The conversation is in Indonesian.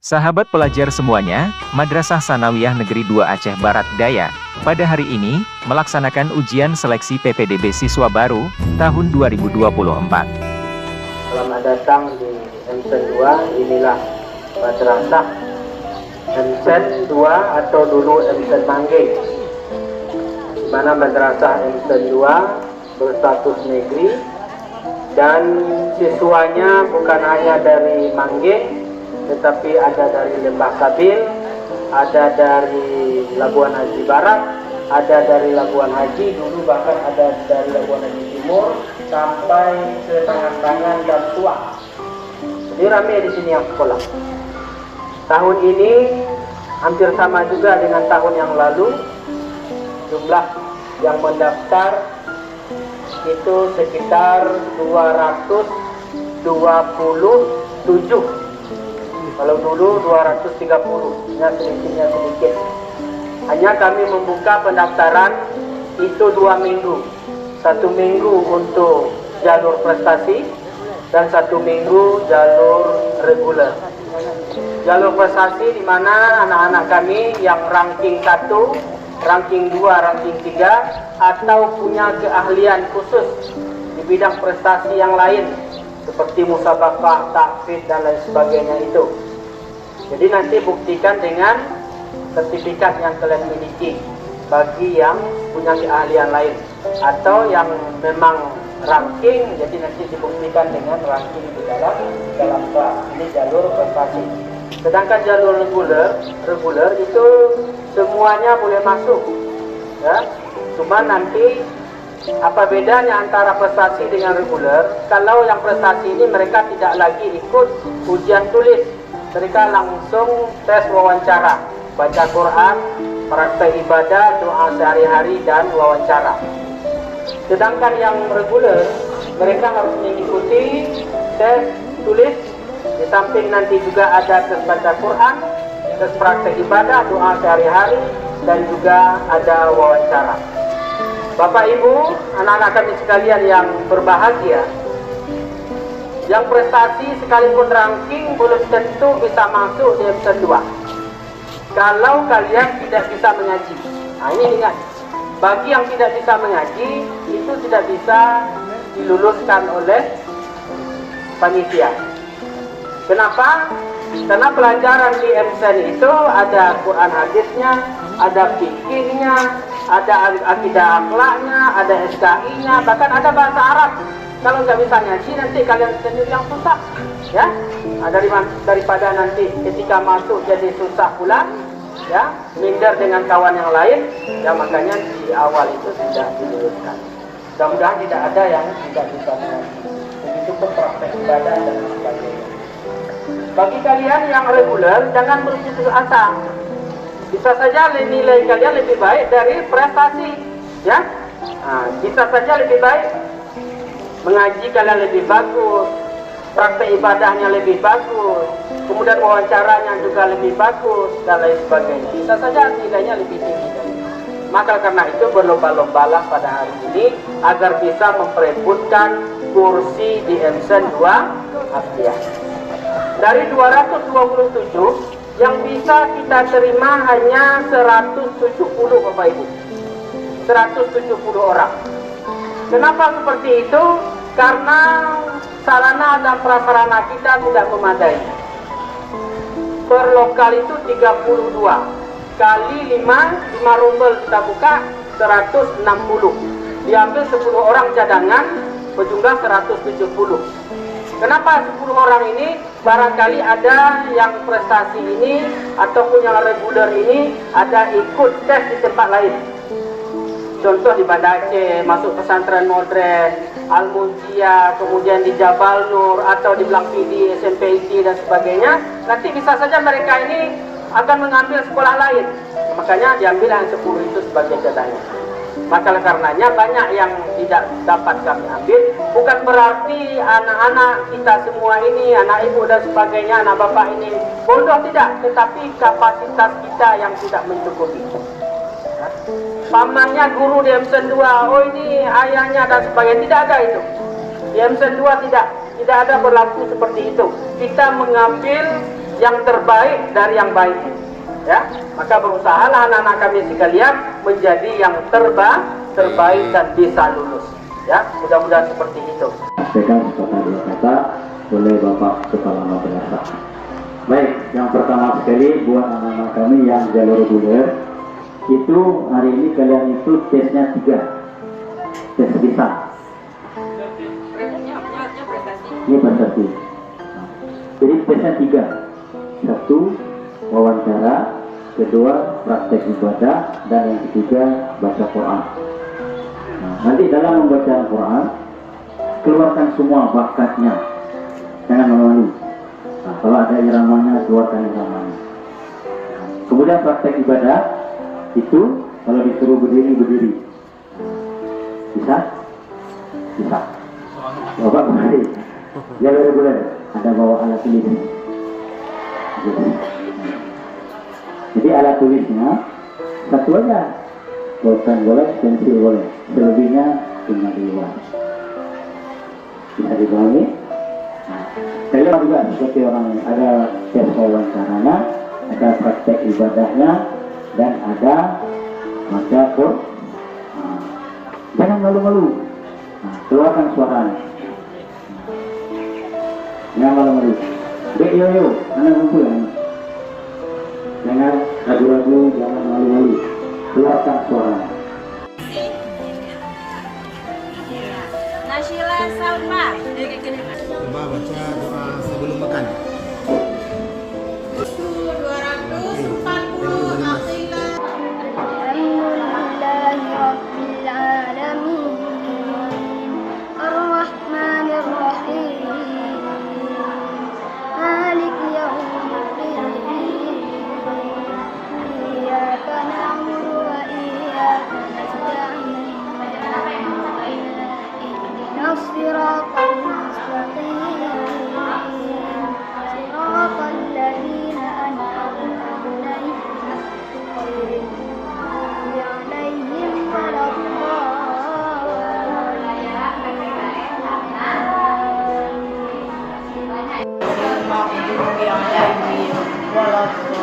Sahabat pelajar semuanya, Madrasah Sanawiyah Negeri 2 Aceh Barat Daya, pada hari ini, melaksanakan ujian seleksi PPDB siswa baru, tahun 2024. Selamat datang di MSen 2, inilah Madrasah MSen 2 atau dulu MSen Mangge, di mana Madrasah MSen 2 berstatus negeri, dan siswanya bukan hanya dari Mangge, tetapi ada dari Lembah Kabil, ada dari Labuan Haji Barat, ada dari Labuan Haji, dulu bahkan ada dari Labuan Haji Timur sampai ke Tangan-Tangan dan Tuak. Jadi ramai di sini yang sekolah. Tahun ini hampir sama juga dengan tahun yang lalu. Jumlah yang mendaftar itu sekitar 227. Kalau dulu 230, sedikitnya sedikit. Hanya kami membuka pendaftaran itu 2 minggu. 1 minggu untuk jalur prestasi dan 1 minggu jalur reguler. Jalur prestasi di mana anak-anak kami yang ranking 1, ranking 2, ranking 3 atau punya keahlian khusus di bidang prestasi yang lain seperti musabaqah, takfid dan lain sebagainya itu. Jadi nanti buktikan dengan sertifikat yang kalian miliki bagi yang punya keahlian lain, atau yang memang ranking, jadi nanti dibuktikan dengan ranking di dalam kelas. Ini jalur prestasi. Sedangkan jalur reguler itu semuanya boleh masuk, ya. Cuma nanti apa bedanya antara prestasi dengan reguler? Kalau yang prestasi ini mereka tidak lagi ikut ujian tulis, mereka langsung tes wawancara, baca Quran, praktek ibadah, doa sehari-hari, dan wawancara. Sedangkan yang reguler, mereka harus mengikuti tes tulis, di samping nanti juga ada tes baca Quran, tes praktek ibadah, doa sehari-hari, dan juga ada wawancara. Bapak Ibu, anak-anak kami sekalian yang berbahagia, yang prestasi sekalipun ranking belum tentu bisa masuk di MSen 2 kalau kalian tidak bisa mengaji. Nah, ini ingat, bagi yang tidak bisa mengaji itu tidak bisa diluluskan oleh panitia. Kenapa? Karena pelajaran di MSen itu ada Quran hadisnya, ada fikihnya, ada akidah akhlaknya, ada SKI-nya, bahkan ada bahasa Arab. Kalau nggak bisa ngaji, nanti kalian sendiri yang susah, ya. Daripada nanti ketika masuk jadi susah pula, ya, minder dengan kawan yang lain, ya, makanya di awal itu tidak diluluskan. Mudah-mudahan tidak ada yang tidak bisa ngaji. Begitu pun praktek ibadah dan sebagainya. Bagi kalian yang reguler, jangan berputus asa. Bisa saja nilai kalian lebih baik dari prestasi, ya. Nah, bisa saja lebih baik. Mengaji kalian lebih bagus, praktek ibadahnya lebih bagus, kemudian wawancaranya juga lebih bagus, dan lain sebagainya. Bisa saja nilainya lebih tinggi dari itu. Maka karena itu berlomba-lombalah pada hari ini agar bisa memperebutkan kursi di MSen 2 Asliah. Dari 227 yang bisa kita terima hanya 170, Bapak Ibu. 170 orang. Kenapa seperti itu? Karena sarana dan prasarana kita tidak memadai. Per lokal itu 32 kali 5 rumbel kita buka 160. Diambil 10 orang cadangan berjumlah 170. Kenapa 10 orang ini? Barangkali ada yang prestasi ini ataupun yang reguler ini ada ikut tes di tempat lain. Contoh di Banda Aceh, masuk pesantren modern, Al-Munjiyah, kemudian di Jabal Nur, atau di Blangpidi, SMP IT, dan sebagainya. Nanti bisa saja mereka ini akan mengambil sekolah lain. Makanya diambil yang 10 itu sebagai cadangan. Maka karenanya banyak yang tidak dapat kami ambil. Bukan berarti anak-anak kita semua ini, anak ibu dan sebagainya, anak bapak ini bodoh, tidak. Tetapi kapasitas kita yang tidak mencukupi. Pamannya guru di MSen 2, oh ini ayahnya dan sebagainya, tidak ada itu. Di MSen 2 tidak ada berlaku seperti itu. Kita mengambil yang terbaik dari yang baik. Ya, maka berusahalah anak-anak kami sekalian menjadi yang terbaik dan bisa lulus. Ya, mudah-mudahan seperti itu. Sampaikan seperti dia kata oleh Bapak Kepala Madrasah. Baik, yang pertama sekali buat anak-anak kami yang jalur reguler, itu hari ini kalian itu tesnya 3, tes lisan. Ini prestasi. Jadi tesnya 3, 1 wawancara, kedua praktek ibadah, dan yang ketiga baca Quran. Nah, nanti dalam membaca Quran keluarkan semua bakatnya, jangan malu-malu. Nah, kalau ada iramanya, keluarkan iramanya. Nah, kemudian praktek ibadah itu kalau disuruh berdiri. Bisa? Bisa. Bapak kembali. Ya boleh. Ada bawa alat tulis. Jadi alat tulisnya satu aja. Bolpen boleh, pensil boleh. Selebihnya tinggal di luar. Bisa dipahami? Nah, saya juga seperti orang lain. Ada tes wawancaranya, ada praktek ibadahnya, dan ada baca Quran. Nah, jangan malu-malu. Nah, keluarkan suaranya. Jangan malu-malu. Yo, anak kumpul ya. Jangan ragu-ragu, jangan malu-malu. Keluarkan suaranya. Nashila Salma. Coba baca doa sebelum makan. 240 Aqilah. Alhamdulillahi Rabbil Alamin Ar-Rahmanir Rahim Maliki Yawmiddin Iyyaka na'budu wa iyyaka nasta'in Ihdinas siratal mustaqim Siratal ladzina an'amta 'alaihim ghairil maghdubi 'alaihim waladdallin